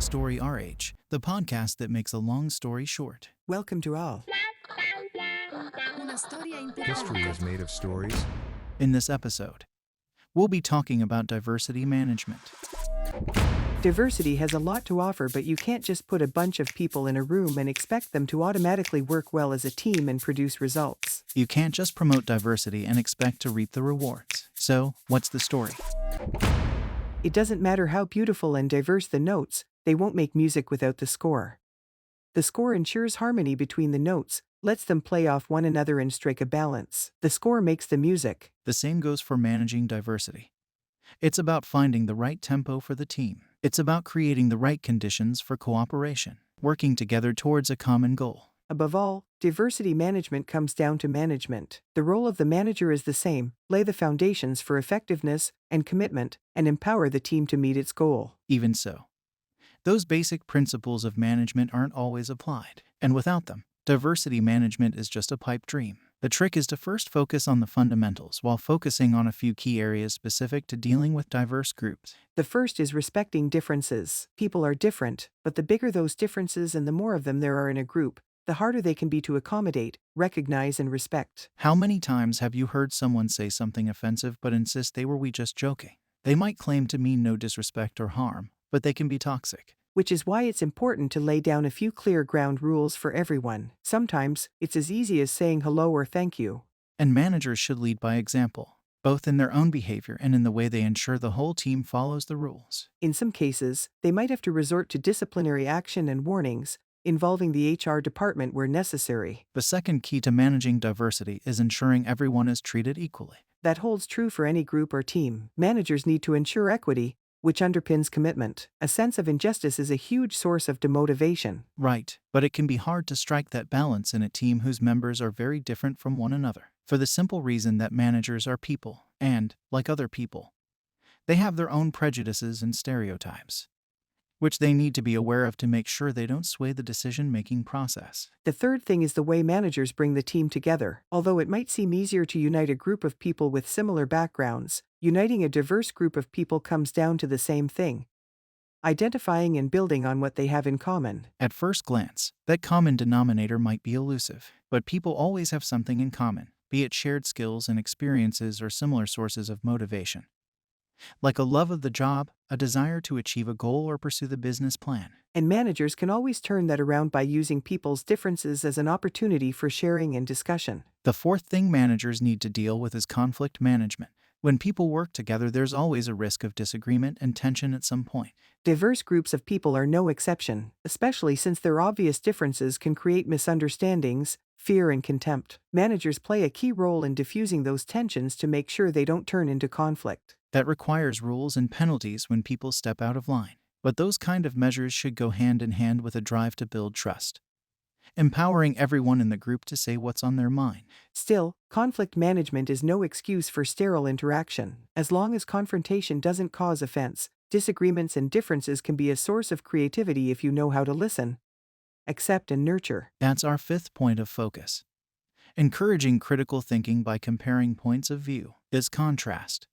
Story RH, the podcast that makes a long story short. Welcome to all. History is made of stories. In this episode, we'll be talking about diversity management. Diversity has a lot to offer, but you can't just put a bunch of people in a room and expect them to automatically work well as a team and produce results. You can't just promote diversity and expect to reap the rewards. So, what's the story? It doesn't matter how beautiful and diverse the notes, they won't make music without the score. The score ensures harmony between the notes, lets them play off one another and strike a balance. The score makes the music. The same goes for managing diversity. It's about finding the right tempo for the team. It's about creating the right conditions for cooperation, working together towards a common goal. Above all, diversity management comes down to management. The role of the manager is the same: lay the foundations for effectiveness and commitment, and empower the team to meet its goal. Even so, those basic principles of management aren't always applied, and without them, diversity management is just a pipe dream. The trick is to first focus on the fundamentals while focusing on a few key areas specific to dealing with diverse groups. The first is respecting differences. People are different, but the bigger those differences and the more of them there are in a group, the harder they can be to accommodate, recognize, and respect. How many times have you heard someone say something offensive but insist they were just joking? They might claim to mean no disrespect or harm, but they can be toxic. Which is why it's important to lay down a few clear ground rules for everyone. Sometimes, it's as easy as saying hello or thank you. And managers should lead by example, both in their own behavior and in the way they ensure the whole team follows the rules. In some cases, they might have to resort to disciplinary action and warnings, involving the HR department where necessary. The second key to managing diversity is ensuring everyone is treated equally. That holds true for any group or team. Managers need to ensure equity, which underpins commitment. A sense of injustice is a huge source of demotivation. Right, but it can be hard to strike that balance in a team whose members are very different from one another, for the simple reason that managers are people, and, like other people, they have their own prejudices and stereotypes, which they need to be aware of to make sure they don't sway the decision-making process. The third thing is the way managers bring the team together. Although it might seem easier to unite a group of people with similar backgrounds, uniting a diverse group of people comes down to the same thing: identifying and building on what they have in common. At first glance, that common denominator might be elusive, but people always have something in common, be it shared skills and experiences or similar sources of motivation, like a love of the job, a desire to achieve a goal, or pursue the business plan. And managers can always turn that around by using people's differences as an opportunity for sharing and discussion. The fourth thing managers need to deal with is conflict management. When people work together, there's always a risk of disagreement and tension at some point. Diverse groups of people are no exception, especially since their obvious differences can create misunderstandings, fear, and contempt. Managers play a key role in diffusing those tensions to make sure they don't turn into conflict. That requires rules and penalties when people step out of line. But those kind of measures should go hand in hand with a drive to build trust, empowering everyone in the group to say what's on their mind. Still, conflict management is no excuse for sterile interaction. As long as confrontation doesn't cause offense, disagreements and differences can be a source of creativity if you know how to listen, accept, and nurture. That's our fifth point of focus. Encouraging critical thinking by comparing points of view is contrast.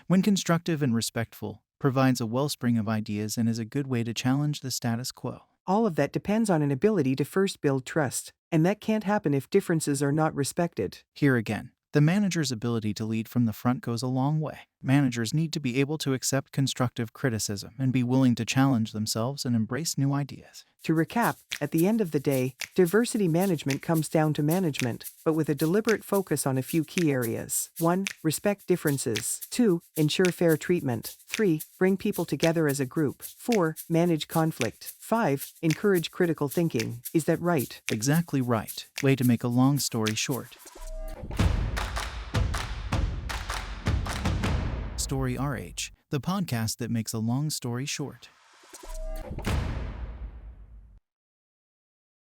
When constructive and respectful, provides a wellspring of ideas and is a good way to challenge the status quo. All of that depends on an ability to first build trust, and that can't happen if differences are not respected. Here again, the manager's ability to lead from the front goes a long way. Managers need to be able to accept constructive criticism and be willing to challenge themselves and embrace new ideas. To recap, at the end of the day, diversity management comes down to management, but with a deliberate focus on a few key areas. 1. Respect differences. 2. Ensure fair treatment. 3. Bring people together as a group. 4. Manage conflict. 5. Encourage critical thinking. Is that right? Exactly right. Way to make a long story short. Story RH, the podcast that makes a long story short.